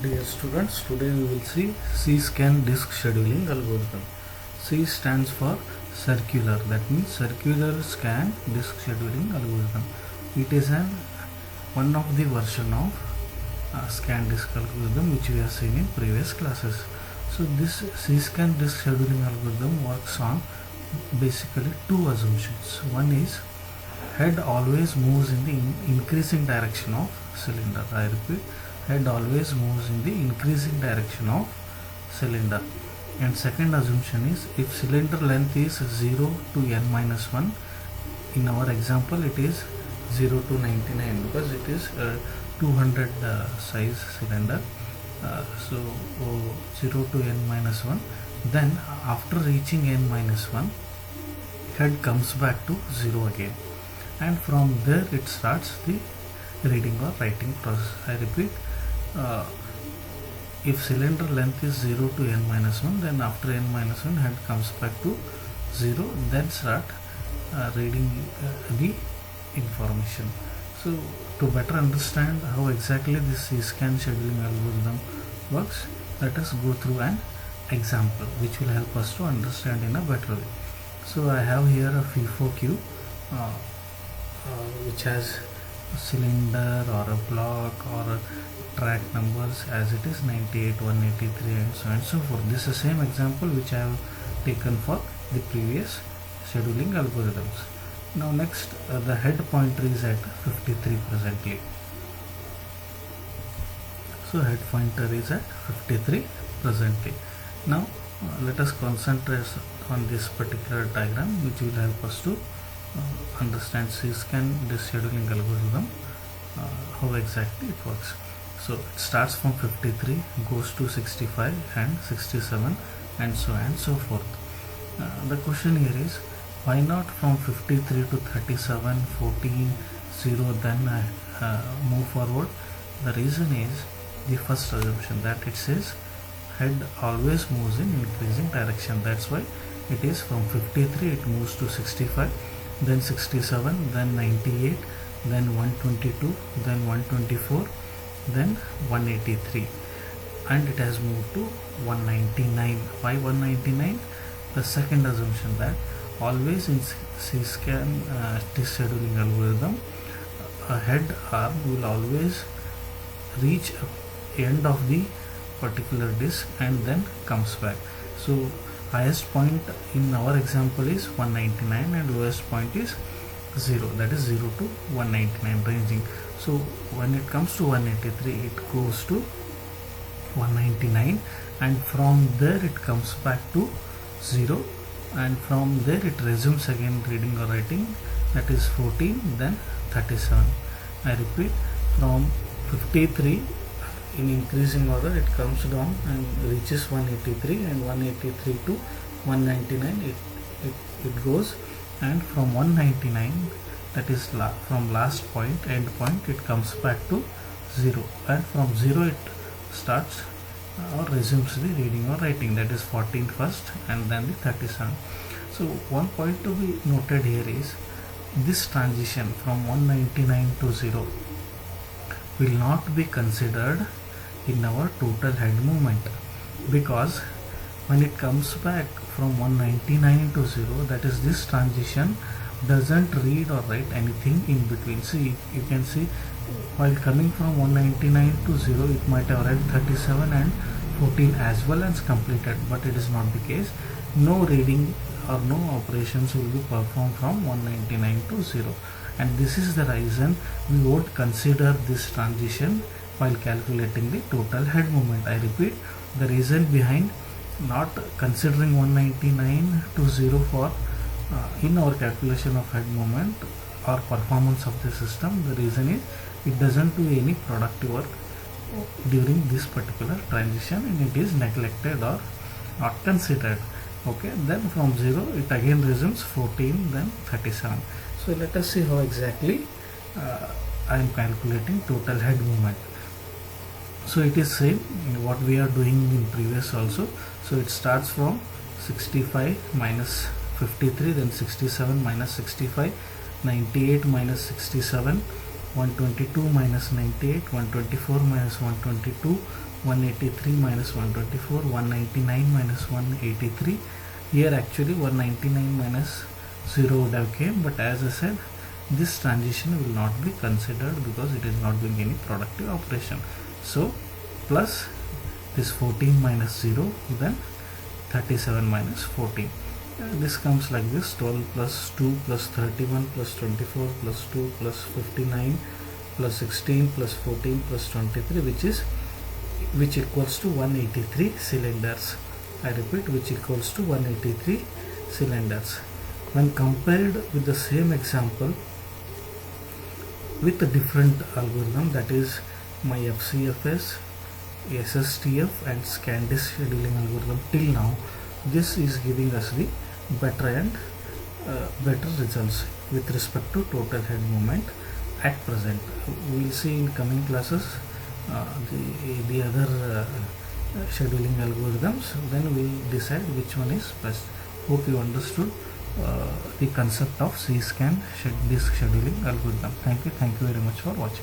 Dear students, today we will see C-scan disk scheduling algorithm. C stands for circular, that means circular scan disk scheduling algorithm. It is one of the version of scan disk algorithm which we have seen in previous classes. So this C-scan disk scheduling algorithm works on basically two assumptions. One is head always moves in the increasing direction of cylinder. I repeat, head always moves in the increasing direction of cylinder. And second assumption is if cylinder length is 0 to n minus 1, in our example it is 0 to 99 because it is 200 size cylinder. So 0 to n minus 1, then after reaching n minus 1, head comes back to 0 again, and from there it starts the reading or writing process. I repeat, if cylinder length is 0 to n minus 1, then after n minus 1 head comes back to 0, then start reading the information. So to better understand how exactly this C-scan scheduling algorithm works, let us go through an example which will help us to understand in a better way. So I have here a FIFO queue which has a cylinder or a block or a track numbers as it is 98, 183 and so on and so forth. This is the same example which I have taken for the previous scheduling algorithms. Now next, the head pointer is at 53 presently. So head pointer is at 53 presently. Now let us concentrate on this particular diagram which will help us to understand C-scan disk scheduling algorithm, how exactly it works. So it starts from 53, goes to 65 and 67 and so on and so forth. The question here is, why not from 53 to 37, 14, 0, then move forward? The reason is the first assumption that it says head always moves in increasing direction. That's why it is from 53 it moves to 65, then 67, then 98, then 122, then 124, then 183, and it has moved to 199. Why 199? The second assumption that always in C-scan disk scheduling algorithm, a head arm will always reach end of the particular disk and then comes back. So highest point in our example is 199 and lowest point is 0, that is 0 to 199 ranging. So when it comes to 183 it goes to 199 and from there it comes back to 0, and from there it resumes again reading or writing, that is 14, then 37. I repeat, from 53 in increasing order it comes down and reaches 183, and 183 to 199 it goes, and from 199, that is from last point, end point, it comes back to 0, and from 0 it starts or resumes the reading or writing, that is 14 first and then the 37. So one point to be noted here is this transition from 199 to 0 will not be considered in our total head movement, because when it comes back from 199 to 0, that is this transition doesn't read or write anything in between. See, you can see while coming from 199 to 0 it might have read 37 and 14 as well as completed, but it is not the case. No reading or no operations will be performed from 199 to 0, and this is the reason we won't consider this transition while calculating the total head movement. I repeat, the reason behind not considering 199 to 0 for in our calculation of head movement or performance of the system, the reason is it doesn't do any productive work during this particular transition and it is neglected or not considered. Okay, then from 0 it again resumes 14, then 37. So let us see how exactly I am calculating total head movement. So it is same what we are doing in previous also. So it starts from 65 minus 53, then 67 minus 65, 98 minus 67, 122 minus 98, 124 minus 122, 183 minus 124, 199 minus 183. Here actually 199 minus 0 would have came, but as I said, this transition will not be considered because it is not doing any productive operation. So plus this 14 minus 0, then 37 minus 14. This comes like this: 12 plus 2 plus 31 plus 24 plus 2 plus 59 plus 16 plus 14 plus 23, which equals to 183 cylinders. I repeat, which equals to 183 cylinders. When compared with the same example with a different algorithm, that is my FCFS, SSTF and ScanDisk scheduling algorithm, till now this is giving us the better results with respect to total head movement at present. We will see in coming classes the other scheduling algorithms, then we will decide which one is best. Hope you understood the concept of CScan disk scheduling algorithm. Thank you very much for watching.